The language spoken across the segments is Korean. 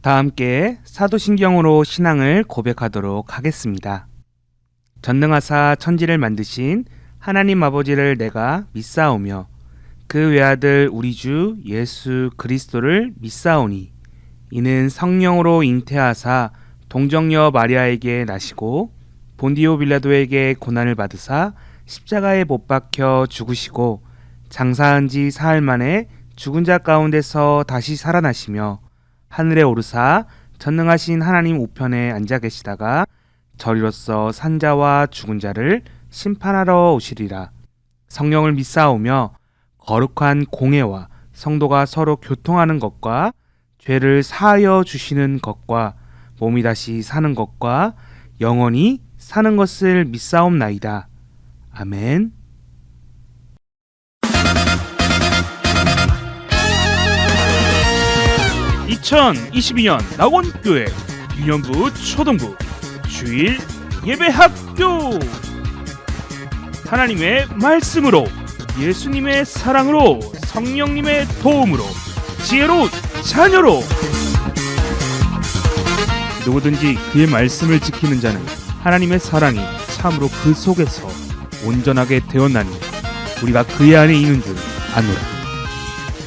다 함께 사도신경으로 신앙을 고백하도록 하겠습니다. 전능하사 천지를 만드신 하나님 아버지를 내가 믿사오며 그 외아들 우리 주 예수 그리스도를 믿사오니 이는 성령으로 잉태하사 동정녀 마리아에게 나시고 본디오 빌라도에게 고난을 받으사 십자가에 못 박혀 죽으시고 장사한 지 사흘 만에 죽은 자 가운데서 다시 살아나시며 하늘에 오르사 전능하신 하나님 우편에 앉아 계시다가 저리로서 산자와 죽은 자를 심판하러 오시리라. 성령을 믿사오며 거룩한 공회와 성도가 서로 교통하는 것과 죄를 사하여 주시는 것과 몸이 다시 사는 것과 영원히 사는 것을 믿사옵나이다. 아멘. (2022년) 낙원교회 유년부 초등부 주일 예배학교. 하나님의 말씀으로, 예수님의 사랑으로, 성령님의 도움으로, 지혜로운 자녀로 누구든지 그의 말씀을 지키는 자는 하나님의 사랑이 참으로 그 속에서 온전하게 되었나니 우리가 그의 안에 있는 줄 아노라.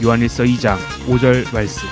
요한일서 2장 5절 말씀.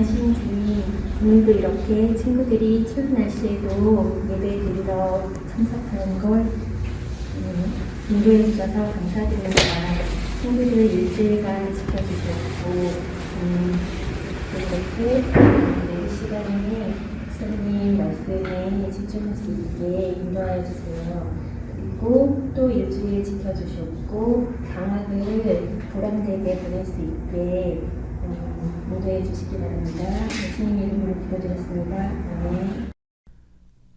만나신 주님, 오늘도 이렇게 친구들이 추운 날씨에도 예배 드리러 참석하는 걸 인도해 주셔서 감사드립니다. 친구들 일주일간 지켜주셨고 이렇게 내 시간에 목사님 말씀에 집중할 수 있게 인도하여 주세요. 그리고 또 일주일 지켜주셨고 방학을 보람되게 보낼 수 있게 모두해 주시기 바랍니다. 예수님 이름으로 기도드렸습니다. 아멘.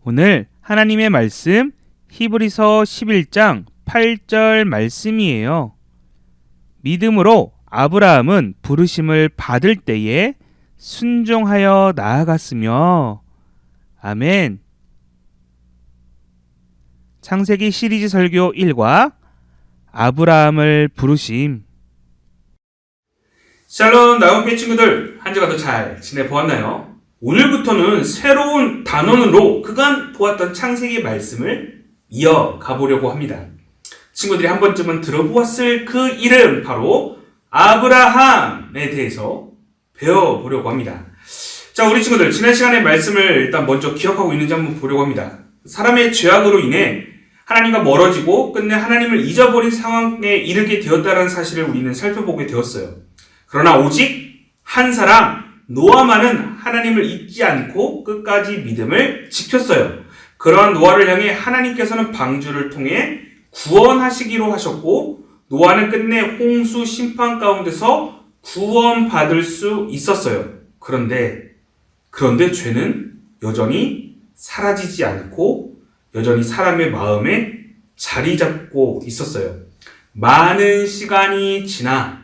오늘 하나님의 말씀 히브리서 11장 8절 말씀이에요. 믿음으로 아브라함은 부르심을 받을 때에 순종하여 나아갔으며 아멘. 창세기 시리즈 설교 1과 아브라함을 부르심. 샬롬 나온교회 친구들, 한 주간도 잘 지내보았나요? 오늘부터는 새로운 단원으로 그간 보았던 창세기 말씀을 이어가 보려고 합니다. 친구들이 한 번쯤은 들어보았을 그 이름, 바로 아브라함에 대해서 배워보려고 합니다. 자, 우리 친구들, 지난 시간의 말씀을 일단 먼저 기억하고 있는지 한번 보려고 합니다. 사람의 죄악으로 인해 하나님과 멀어지고 끝내 하나님을 잊어버린 상황에 이르게 되었다는 사실을 우리는 살펴보게 되었어요. 그러나 오직 한 사람 노아만은 하나님을 잊지 않고 끝까지 믿음을 지켰어요. 그러한 노아를 향해 하나님께서는 방주를 통해 구원하시기로 하셨고 노아는 끝내 홍수 심판 가운데서 구원받을 수 있었어요. 그런데 죄는 여전히 사라지지 않고 여전히 사람의 마음에 자리 잡고 있었어요. 많은 시간이 지나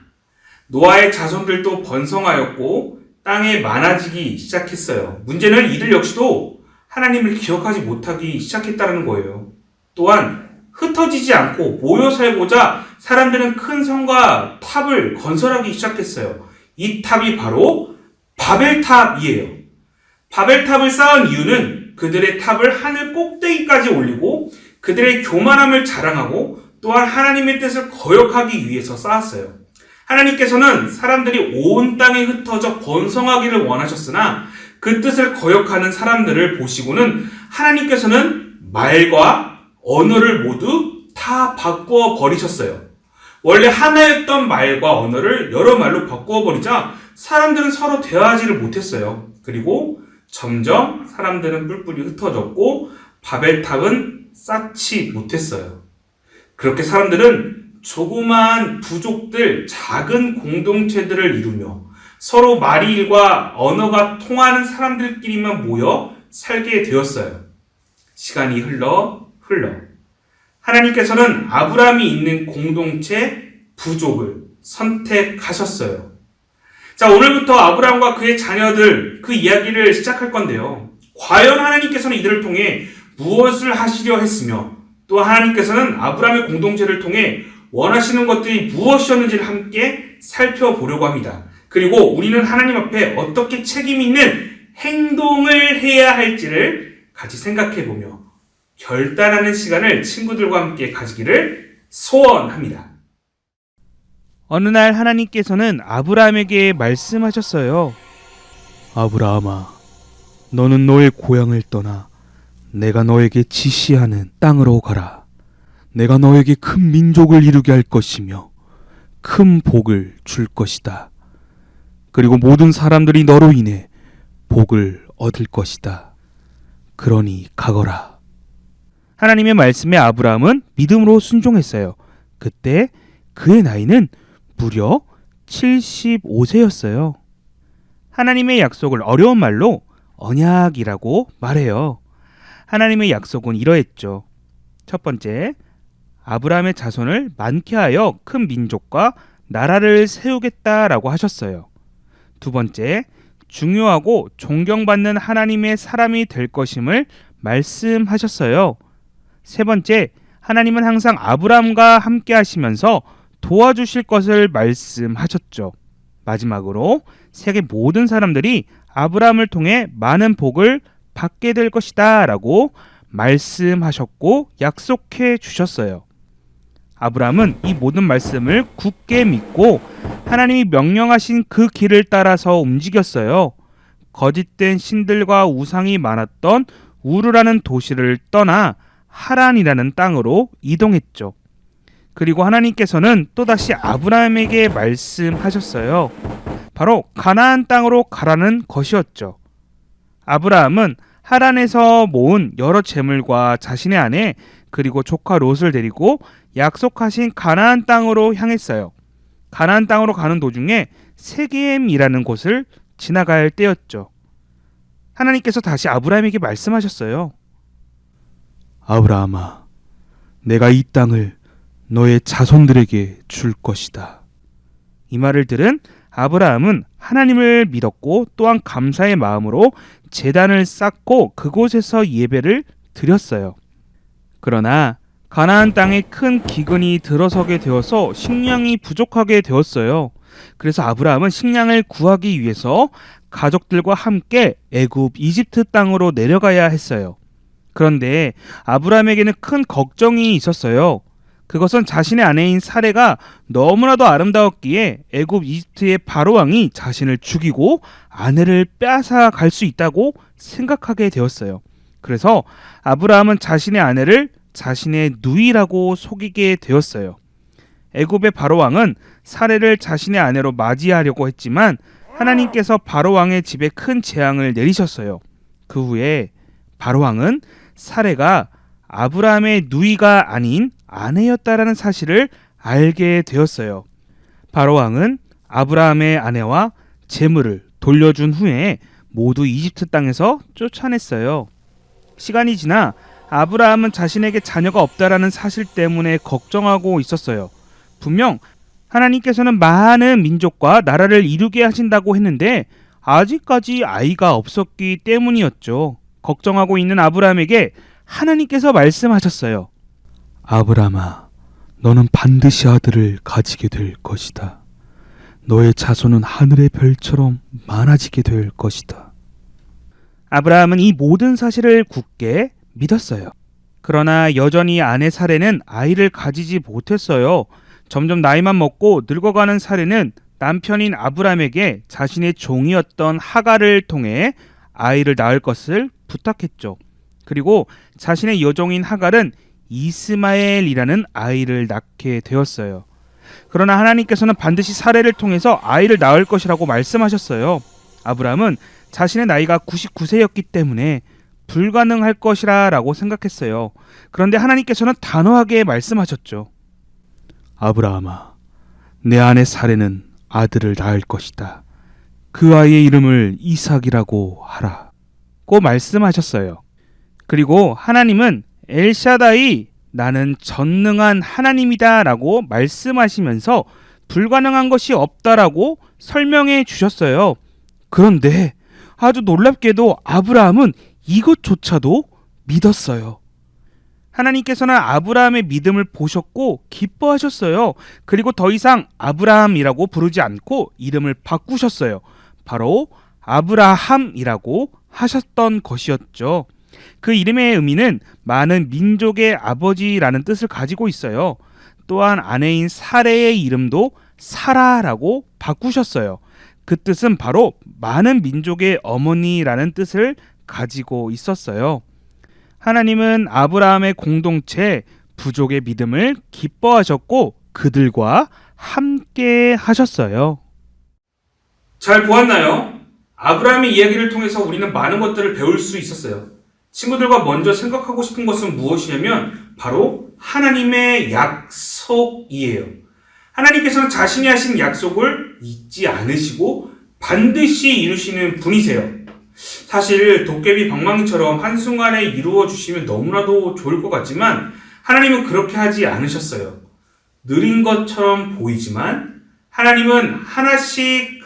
노아의 자손들도 번성하였고 땅에 많아지기 시작했어요. 문제는 이들 역시도 하나님을 기억하지 못하기 시작했다는 거예요. 또한 흩어지지 않고 모여 살고자 사람들은 큰 성과 탑을 건설하기 시작했어요. 이 탑이 바로 바벨탑이에요. 바벨탑을 쌓은 이유는 그들의 탑을 하늘 꼭대기까지 올리고 그들의 교만함을 자랑하고 또한 하나님의 뜻을 거역하기 위해서 쌓았어요. 하나님께서는 사람들이 온 땅에 흩어져 번성하기를 원하셨으나 그 뜻을 거역하는 사람들을 보시고는 하나님께서는 말과 언어를 모두 다 바꾸어 버리셨어요. 원래 하나였던 말과 언어를 여러 말로 바꾸어 버리자 사람들은 서로 대화하지를 못했어요. 그리고 점점 사람들은 뿔뿔이 흩어졌고 바벨탑은 쌓지 못했어요. 그렇게 사람들은 조그마한 부족들, 작은 공동체들을 이루며 서로 말일과 언어가 통하는 사람들끼리만 모여 살게 되었어요. 시간이 흘러 하나님께서는 아브라함이 있는 공동체, 부족을 선택하셨어요. 자, 오늘부터 아브라함과 그의 자녀들, 그 이야기를 시작할 건데요. 과연 하나님께서는 이들을 통해 무엇을 하시려 했으며 또 하나님께서는 아브라함의 공동체를 통해 원하시는 것들이 무엇이었는지를 함께 살펴보려고 합니다. 그리고 우리는 하나님 앞에 어떻게 책임 있는 행동을 해야 할지를 같이 생각해보며 결단하는 시간을 친구들과 함께 가지기를 소원합니다. 어느 날 하나님께서는 아브라함에게 말씀하셨어요. 아브라함아, 너는 너의 고향을 떠나 내가 너에게 지시하는 땅으로 가라. 내가 너에게 큰 민족을 이루게 할 것이며 큰 복을 줄 것이다. 그리고 모든 사람들이 너로 인해 복을 얻을 것이다. 그러니 가거라. 하나님의 말씀에 아브라함은 믿음으로 순종했어요. 그때 그의 나이는 무려 75세였어요. 하나님의 약속을 어려운 말로 언약이라고 말해요. 하나님의 약속은 이러했죠. 첫 번째, 아브라함의 자손을 많게 하여 큰 민족과 나라를 세우겠다라고 하셨어요. 두 번째, 중요하고 존경받는 하나님의 사람이 될 것임을 말씀하셨어요. 세 번째, 하나님은 항상 아브라함과 함께 하시면서 도와주실 것을 말씀하셨죠. 마지막으로 세계 모든 사람들이 아브라함을 통해 많은 복을 받게 될 것이다 라고 말씀하셨고 약속해 주셨어요. 아브라함은 이 모든 말씀을 굳게 믿고 하나님이 명령하신 그 길을 따라서 움직였어요. 거짓된 신들과 우상이 많았던 우르라는 도시를 떠나 하란이라는 땅으로 이동했죠. 그리고 하나님께서는 또다시 아브라함에게 말씀하셨어요. 바로 가나안 땅으로 가라는 것이었죠. 아브라함은 하란에서 모은 여러 재물과 자신의 아내 그리고 조카 롯을 데리고 약속하신 가나안 땅으로 향했어요. 가나안 땅으로 가는 도중에 세겜이라는 곳을 지나갈 때였죠. 하나님께서 다시 아브라함에게 말씀하셨어요. 아브라함아, 내가 이 땅을 너의 자손들에게 줄 것이다. 이 말을 들은 아브라함은 하나님을 믿었고 또한 감사의 마음으로 제단을 쌓고 그곳에서 예배를 드렸어요. 그러나 가나안 땅에 큰 기근이 들어서게 되어서 식량이 부족하게 되었어요. 그래서 아브라함은 식량을 구하기 위해서 가족들과 함께 애굽 이집트 땅으로 내려가야 했어요. 그런데 아브라함에게는 큰 걱정이 있었어요. 그것은 자신의 아내인 사레가 너무나도 아름다웠기에 애굽 이집트의 바로 왕이 자신을 죽이고 아내를 빼앗아 갈 수 있다고 생각하게 되었어요. 그래서 아브라함은 자신의 아내를 자신의 누이라고 속이게 되었어요. 애굽의 바로 왕은 사레를 자신의 아내로 맞이하려고 했지만 하나님께서 바로 왕의 집에 큰 재앙을 내리셨어요. 그 후에 바로 왕은 사레가 아브라함의 누이가 아닌 아내였다라는 사실을 알게 되었어요. 바로 왕은 아브라함의 아내와 재물을 돌려준 후에 모두 이집트 땅에서 쫓아냈어요. 시간이 지나 아브라함은 자신에게 자녀가 없다라는 사실 때문에 걱정하고 있었어요. 분명 하나님께서는 많은 민족과 나라를 이루게 하신다고 했는데 아직까지 아이가 없었기 때문이었죠. 걱정하고 있는 아브라함에게 하나님께서 말씀하셨어요. 아브라함아, 너는 반드시 아들을 가지게 될 것이다. 너의 자손은 하늘의 별처럼 많아지게 될 것이다. 아브라함은 이 모든 사실을 굳게 믿었어요. 그러나 여전히 아내 사레는 아이를 가지지 못했어요. 점점 나이만 먹고 늙어가는 사레는 남편인 아브라함에게 자신의 종이었던 하갈을 통해 아이를 낳을 것을 부탁했죠. 그리고 자신의 여종인 하갈은 이스마엘이라는 아이를 낳게 되었어요. 그러나 하나님께서는 반드시 사레를 통해서 아이를 낳을 것이라고 말씀하셨어요. 아브라함은 자신의 나이가 99세였기 때문에 불가능할 것이라고 생각했어요. 그런데 하나님께서는 단호하게 말씀하셨죠. 아브라함아, 내 아내 사레는 아들을 낳을 것이다. 그 아이의 이름을 이삭이라고 하라. 고 말씀하셨어요. 그리고 하나님은 엘샤다이, 나는 전능한 하나님이다 라고 말씀하시면서 불가능한 것이 없다라고 설명해 주셨어요. 그런데 아주 놀랍게도 아브라함은 이것조차도 믿었어요. 하나님께서는 아브라함의 믿음을 보셨고 기뻐하셨어요. 그리고 더 이상 아브라함이라고 부르지 않고 이름을 바꾸셨어요. 바로 아브라함이라고 하셨던 것이었죠. 그 이름의 의미는 많은 민족의 아버지라는 뜻을 가지고 있어요. 또한 아내인 사레의 이름도 사라라고 바꾸셨어요. 그 뜻은 바로 많은 민족의 어머니라는 뜻을 가지고 있었어요. 하나님은 아브라함의 공동체 부족의 믿음을 기뻐하셨고 그들과 함께 하셨어요. 잘 보았나요? 아브라함의 이야기를 통해서 우리는 많은 것들을 배울 수 있었어요. 친구들과 먼저 생각하고 싶은 것은 무엇이냐면 바로 하나님의 약속이에요. 하나님께서는 자신이 하신 약속을 잊지 않으시고 반드시 이루시는 분이세요. 사실 도깨비 방망이처럼 한순간에 이루어 주시면 너무나도 좋을 것 같지만 하나님은 그렇게 하지 않으셨어요. 느린 것처럼 보이지만 하나님은 하나씩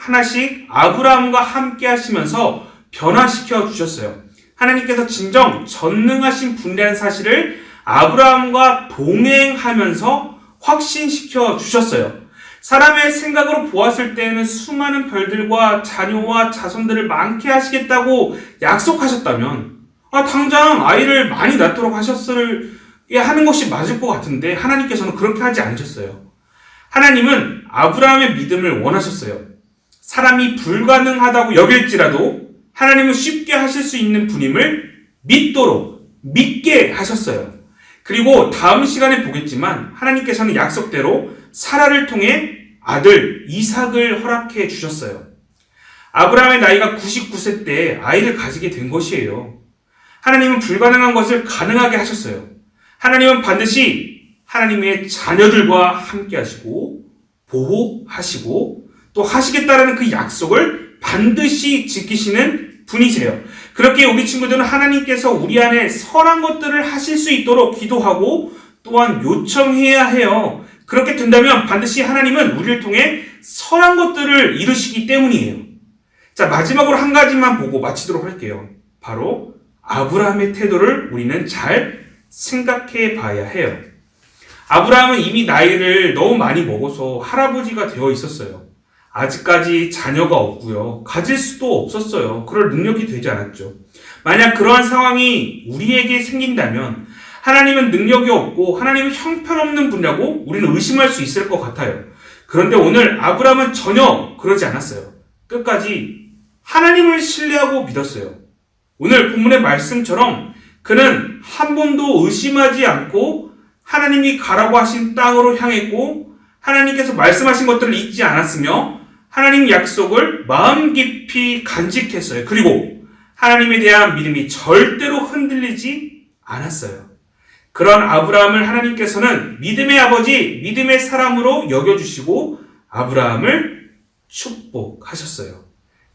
아브라함과 함께 하시면서 변화시켜 주셨어요. 하나님께서 진정 전능하신 분이라는 사실을 아브라함과 동행하면서 확신시켜 주셨어요. 사람의 생각으로 보았을 때에는 수많은 별들과 자녀와 자손들을 많게 하시겠다고 약속하셨다면 당장 아이를 많이 낳도록 하는 것이 맞을 것 같은데 하나님께서는 그렇게 하지 않으셨어요. 하나님은 아브라함의 믿음을 원하셨어요. 사람이 불가능하다고 여길지라도 하나님은 쉽게 하실 수 있는 분임을 믿게 하셨어요. 그리고 다음 시간에 보겠지만 하나님께서는 약속대로 사라를 통해 아들 이삭을 허락해 주셨어요. 아브라함의 나이가 99세 때 아이를 가지게 된 것이에요. 하나님은 불가능한 것을 가능하게 하셨어요. 하나님은 반드시 하나님의 자녀들과 함께 하시고 보호하시고 또 하시겠다라는 그 약속을 반드시 지키시는 분이세요. 그렇게 우리 친구들은 하나님께서 우리 안에 선한 것들을 하실 수 있도록 기도하고 또한 요청해야 해요. 그렇게 된다면 반드시 하나님은 우리를 통해 선한 것들을 이루시기 때문이에요. 자, 마지막으로 한 가지만 보고 마치도록 할게요. 바로 아브라함의 태도를 우리는 잘 생각해 봐야 해요. 아브라함은 이미 나이를 너무 많이 먹어서 할아버지가 되어 있었어요. 아직까지 자녀가 없고요. 가질 수도 없었어요. 그럴 능력이 되지 않았죠. 만약 그러한 상황이 우리에게 생긴다면 하나님은 능력이 없고 하나님은 형편없는 분이라고 우리는 의심할 수 있을 것 같아요. 그런데 오늘 아브라함은 전혀 그러지 않았어요. 끝까지 하나님을 신뢰하고 믿었어요. 오늘 본문의 말씀처럼 그는 한 번도 의심하지 않고 하나님이 가라고 하신 땅으로 향했고 하나님께서 말씀하신 것들을 잊지 않았으며 하나님 약속을 마음 깊이 간직했어요. 그리고 하나님에 대한 믿음이 절대로 흔들리지 않았어요. 그런 아브라함을 하나님께서는 믿음의 아버지, 믿음의 사람으로 여겨주시고 아브라함을 축복하셨어요.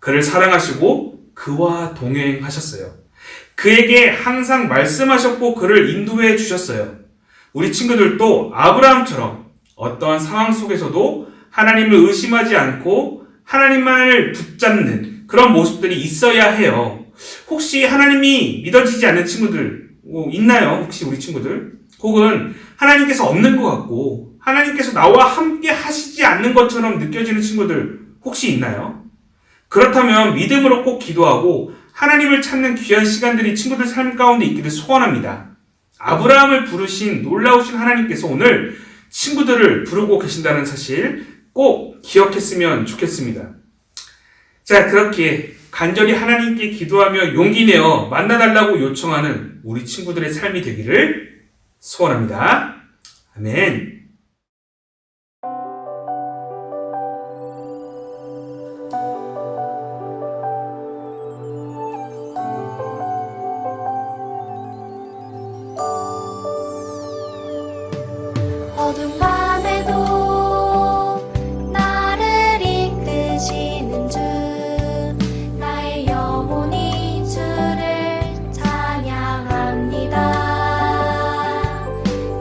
그를 사랑하시고 그와 동행하셨어요. 그에게 항상 말씀하셨고 그를 인도해 주셨어요. 우리 친구들도 아브라함처럼 어떠한 상황 속에서도 하나님을 의심하지 않고 하나님만을 붙잡는 그런 모습들이 있어야 해요. 혹시 하나님이 믿어지지 않는 친구들 있나요? 혹시 우리 친구들? 혹은 하나님께서 없는 것 같고 하나님께서 나와 함께 하시지 않는 것처럼 느껴지는 친구들 혹시 있나요? 그렇다면 믿음으로 꼭 기도하고 하나님을 찾는 귀한 시간들이 친구들 삶 가운데 있기를 소원합니다. 아브라함을 부르신 놀라우신 하나님께서 오늘 친구들을 부르고 계신다는 사실 꼭 기억했으면 좋겠습니다. 자, 그렇게 간절히 하나님께 기도하며 용기 내어 만나달라고 요청하는 우리 친구들의 삶이 되기를 소원합니다. 아멘. 어두운 밤에도 나를 이끄시는 주 나의 영혼이 주를 찬양합니다.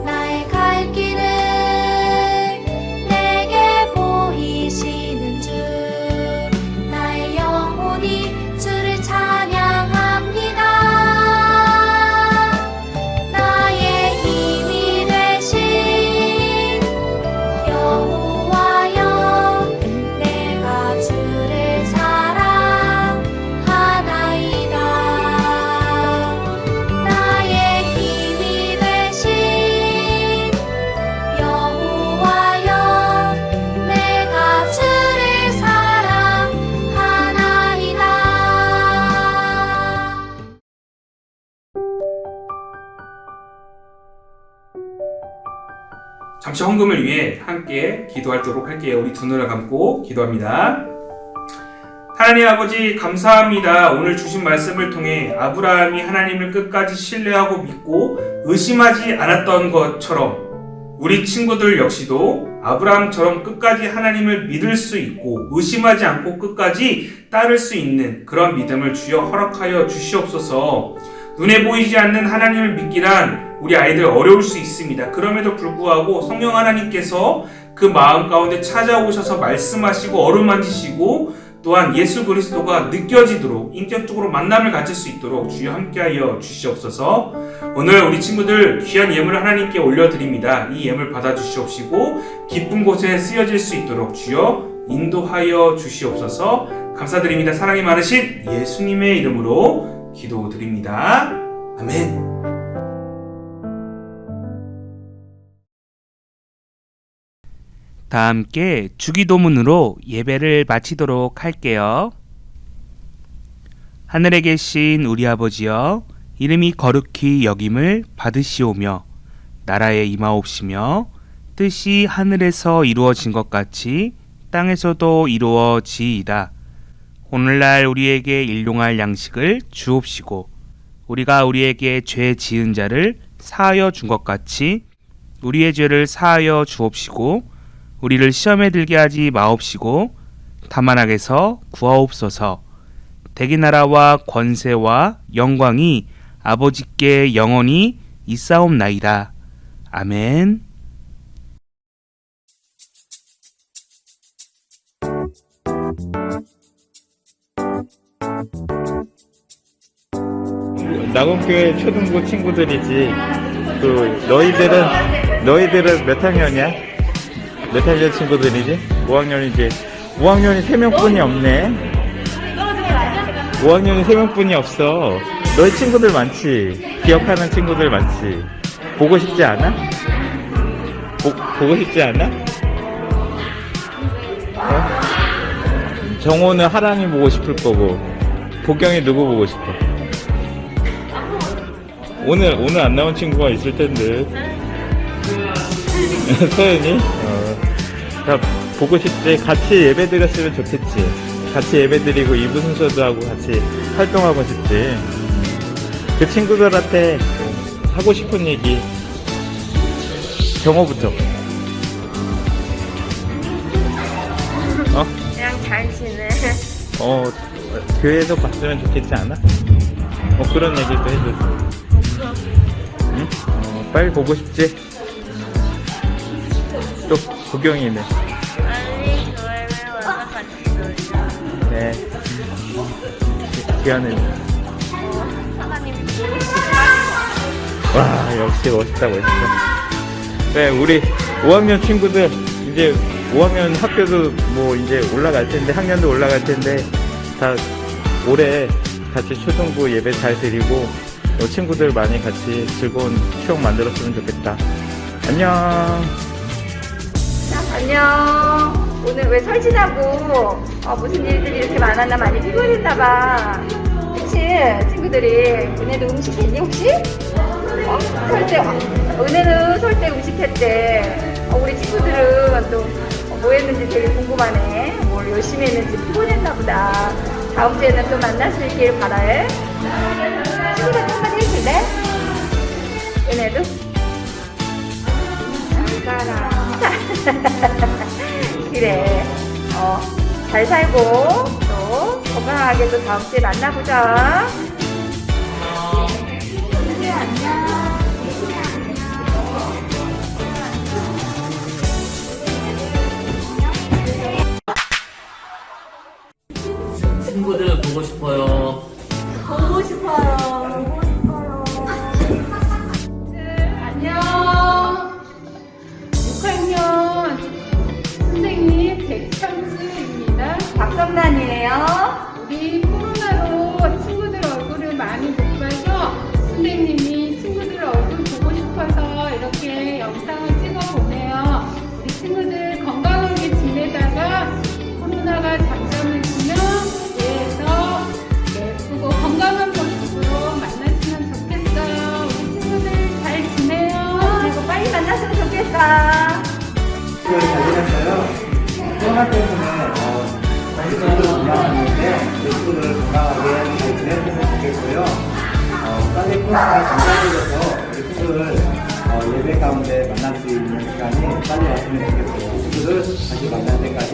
나의 갈 길을 내게 보이시는 주 나의 영혼이 주를 찬양합니다. 나의 힘이 되신 여호와여 내가 주를 사랑하나이다. 나의 힘이 되신 여호와여 내가 주를 사랑하나이다. 잠시 헌금을 위해 함께 기도하도록 할게요. 우리 두 눈을 감고 기도합니다. 하나님 아버지 감사합니다. 오늘 주신 말씀을 통해 아브라함이 하나님을 끝까지 신뢰하고 믿고 의심하지 않았던 것처럼 우리 친구들 역시도 아브라함처럼 끝까지 하나님을 믿을 수 있고 의심하지 않고 끝까지 따를 수 있는 그런 믿음을 주여 허락하여 주시옵소서. 눈에 보이지 않는 하나님을 믿기란 우리 아이들 어려울 수 있습니다. 그럼에도 불구하고 성령 하나님께서 그 마음 가운데 찾아오셔서 말씀하시고 어루만지시고 또한 예수 그리스도가 느껴지도록 인격적으로 만남을 가질 수 있도록 주여 함께하여 주시옵소서. 오늘 우리 친구들 귀한 예물을 하나님께 올려드립니다. 이 예물 받아주시옵시고 기쁜 곳에 쓰여질 수 있도록 주여 인도하여 주시옵소서. 감사드립니다. 사랑이 많으신 예수님의 이름으로 기도드립니다. 아멘. 다 함께 주기도문으로 예배를 마치도록 할게요. 하늘에 계신 우리 아버지여, 이름이 거룩히 여김을 받으시오며 나라에 임하옵시며 뜻이 하늘에서 이루어진 것 같이 땅에서도 이루어지이다. 오늘날 우리에게 일용할 양식을 주옵시고 우리가 우리에게 죄 지은 자를 사하여 준 것 같이 우리의 죄를 사하여 주옵시고 우리를 시험에 들게 하지 마옵시고 다만 악에서 구하옵소서. 대기 나라와 권세와 영광이 아버지께 영원히 있사옵나이다. 아멘. 낙원교회 초등부 친구들이지. 그 너희들은 몇 학년이야? 몇 학년 친구들이지? 5학년이지. 5학년이 3명뿐이 없네. 5학년이 3명뿐이 없어. 너희 친구들 많지? 기억하는 친구들 많지? 보고 싶지 않아? 보고 싶지 않아? 어? 정호는 하랑이 보고 싶을 거고, 보경이 누구 보고 싶어? 오늘 안 나온 친구가 있을 텐데. 서연이? 다 보고 싶지? 같이 예배 드렸으면 좋겠지. 같이 예배 드리고 이부 순서도 하고 같이 활동하고 싶지. 그 친구들한테 하고 싶은 얘기. 정호부터. 그냥 잘 지내. 교회에서 봤으면 좋겠지 않아? 그런 얘기도 해줘. 응? 빨리 보고 싶지? 또 구경이네. 빨리 교회에 와서 같이 놀자. 네. 기아는. 하나님 와, 역시 멋있다. 네, 우리 5학년 친구들 이제 5학년 학교도 뭐 이제 올라갈 텐데, 학년도 올라갈 텐데 다 올해 같이 초등부 예배 잘 드리고 친구들 많이 같이 즐거운 추억 만들었으면 좋겠다. 안녕. 안녕. 오늘 왜 설지나고 무슨 일들이 이렇게 많았나 많이 피곤했나봐. 그치? 친구들이 은혜도 음식했니 혹시? 설때 은혜는 설때 음식했대. 우리 친구들은 또 뭐 했는지 되게 궁금하네. 뭘 열심히 했는지 피곤했나 보다. 다음 주에는 또 만날 수 있길 바라해. 친구들 한마디 해줄래? 은혜도? 잘 살아. 그래. 잘 살고 또 건강하게 또 다음 주에 만나보자. 친구들 보고 싶어요. 보고 싶어요. 안녕. 6학년 선생님 백창수입니다. 박성란이에요. 우리 코로나로 친구들 얼굴을 많이 못 봐서 선생님이 친구들 얼굴 보고 싶어서 이렇게 영상을 찍어보네요. 우리 친구들 건강하게 지내다가 코로나가 잠잠을 주면 교회에서 예쁘고 건강한 모습으로 만났으면 좋겠어요. 우리 친구들 잘 지내요. 그리고 빨리 만났으면 좋겠다. 잘 지냈어요. 코로나 때문에 친구들 미안했는데 친구들 건강하게 잘 지냈으면 좋겠고요. 빨리 코로나가 잠잠해져서 우리 친구들 예배 가운데 만날 수 있는 시간이 빨리 왔으면 좋겠어요. 친구들 다시 만날 때까지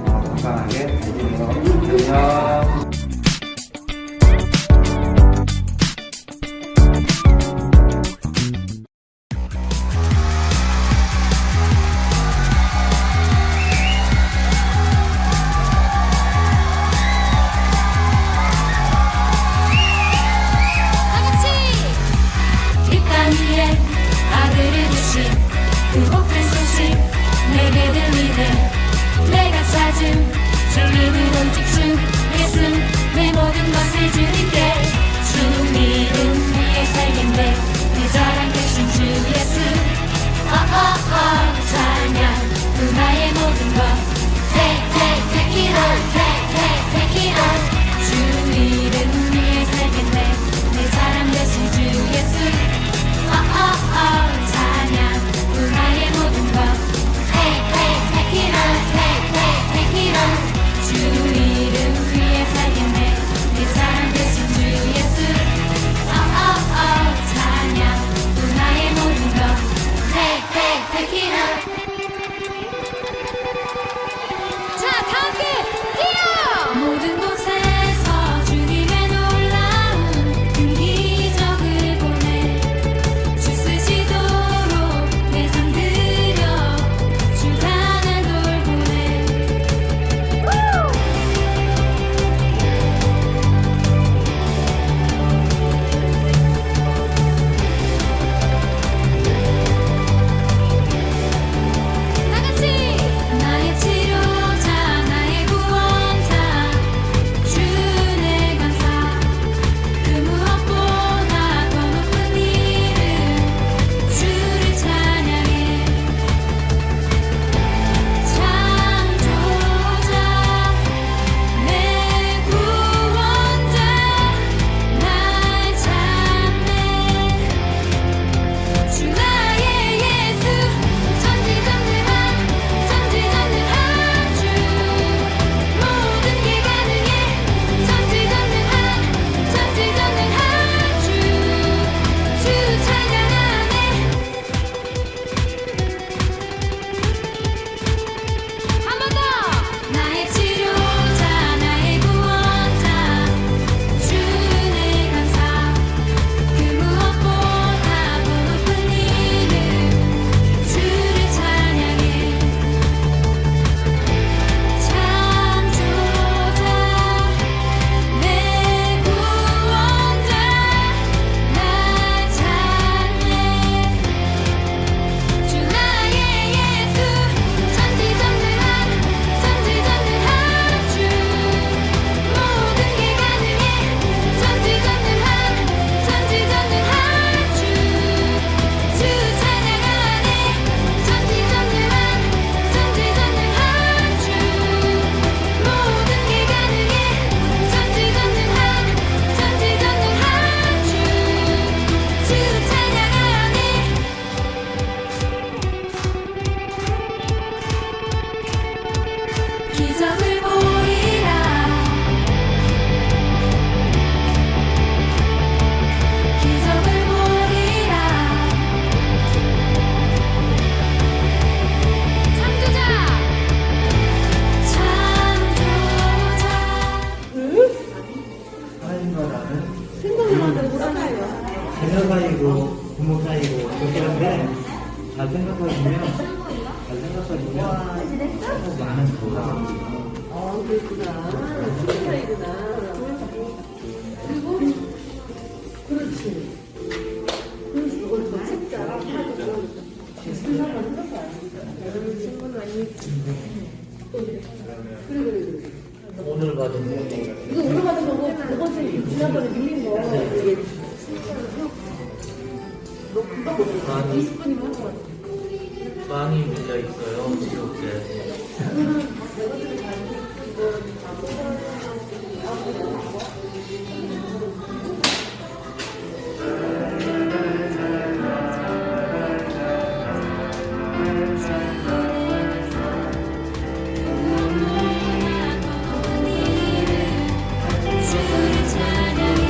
건강하게 잘 지내요. 안녕. 이 땅 위에 아들을 주신 그 복된 소식 내게 들리네. 내가 찾은 진리는 오직 주 예수. 내 모든 것을 주님께 주님은 위에 살겠네. 내 자랑 되신 주 예수. 찬양 그 나의 모든 것. Take it on, take it on. 주 이름 위에 주 나의 예수 천지전능한 천지전능한 주 모든 게 가능해 천지전능한 천지전능한 주 찬양하네 한 번 더 나의 치료자 나의 구원자 주내 감사 그 무엇보다 더 높은 이름 주를 찬양해 창조자 내 구원자 나 찬양해 주 나의 예수 천지전능한 천지전능한 주 모든 게 가능해 천지전능한 천지전능한 주 찬양하네 천지전능한 천지전능한 주 모든 게 가능해 천지전능한 천지전능한 주 찬양하네 기적을 보리라 기적을 보리라 창조자 창조자 하나님과 나는 자녀 사이고 부모 사이고 그렇긴 한데 잘 생각해보면 많은 거가 오늘 받은 많이 밀려 있어요. 이렇게. 주를 찬양해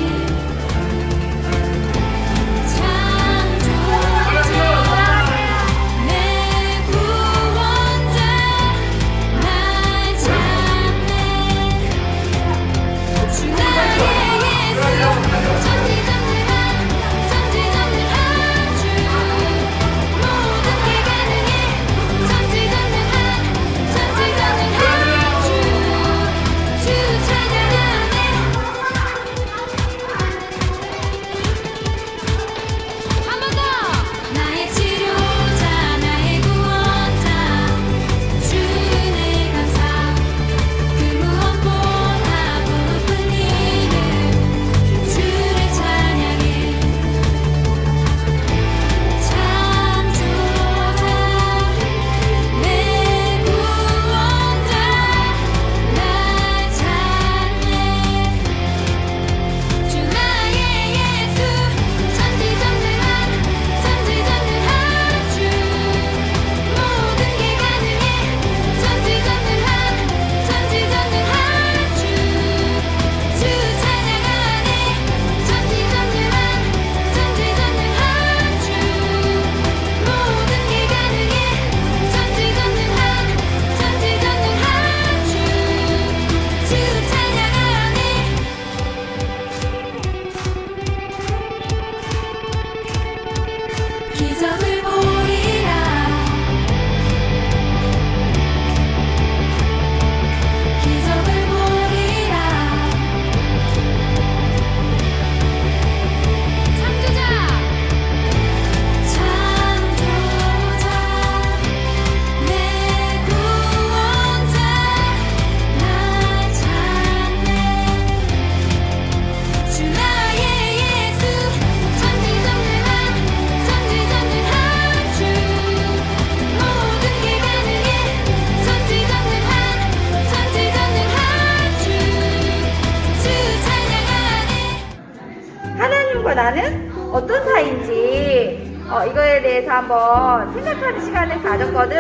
이거에 대해서 한번 생각하는 시간을 가졌거든.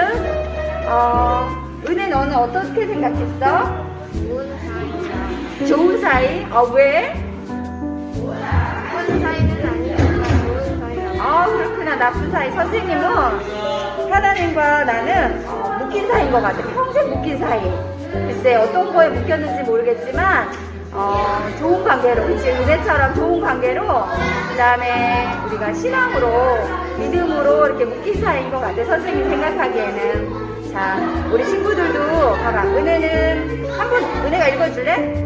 은혜 너는 어떻게 생각했어? 좋은 사이다. 좋은 사이? 왜? 나쁜 사이는 아니니까 좋은 사이라고. 그렇구나. 나쁜 사이. 선생님은 하나님과 나는 묶인 사이인 것 같아. 평생 묶인 사이. 글쎄 어떤 거에 묶였는지 모르겠지만 좋은 관계로, 그치? 은혜처럼 좋은 관계로, 그 다음에 우리가 신앙으로, 믿음으로 이렇게 묶인 사이인 것 같아. 선생님 생각하기에는. 자, 우리 친구들도 봐봐. 은혜는 한번 은혜가 읽어줄래?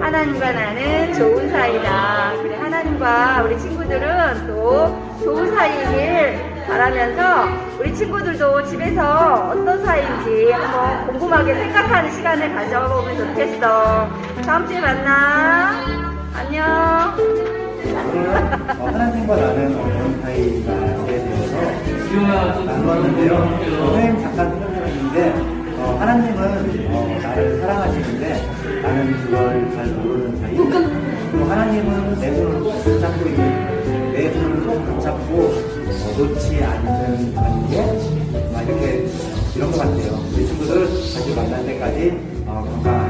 하나님과 나는 좋은 사이다. 그래, 하나님과 우리 친구들은 또 좋은 사이이길 바라면서 우리 친구들도 집에서 어떤 사이인지 한번 궁금하게 생각하는 시간을 가져보면 좋겠어. 다음 주에 만나. 안녕. 오늘 하나님과 나는 어떤 사이인가에 대해서 나누었는데요. 선생님 잠깐 설명드렸는데 하나님은 나를 사랑하시는데 나는 그걸 잘 모르는 사이. 또 하나님은 내 손을 꼭 붙잡고 있는, 내 손을 꼭 붙잡고 놓지 않는 관계, 이렇게 이런 것 같아요. 우리 친구들 다시 만날 때까지 건강하게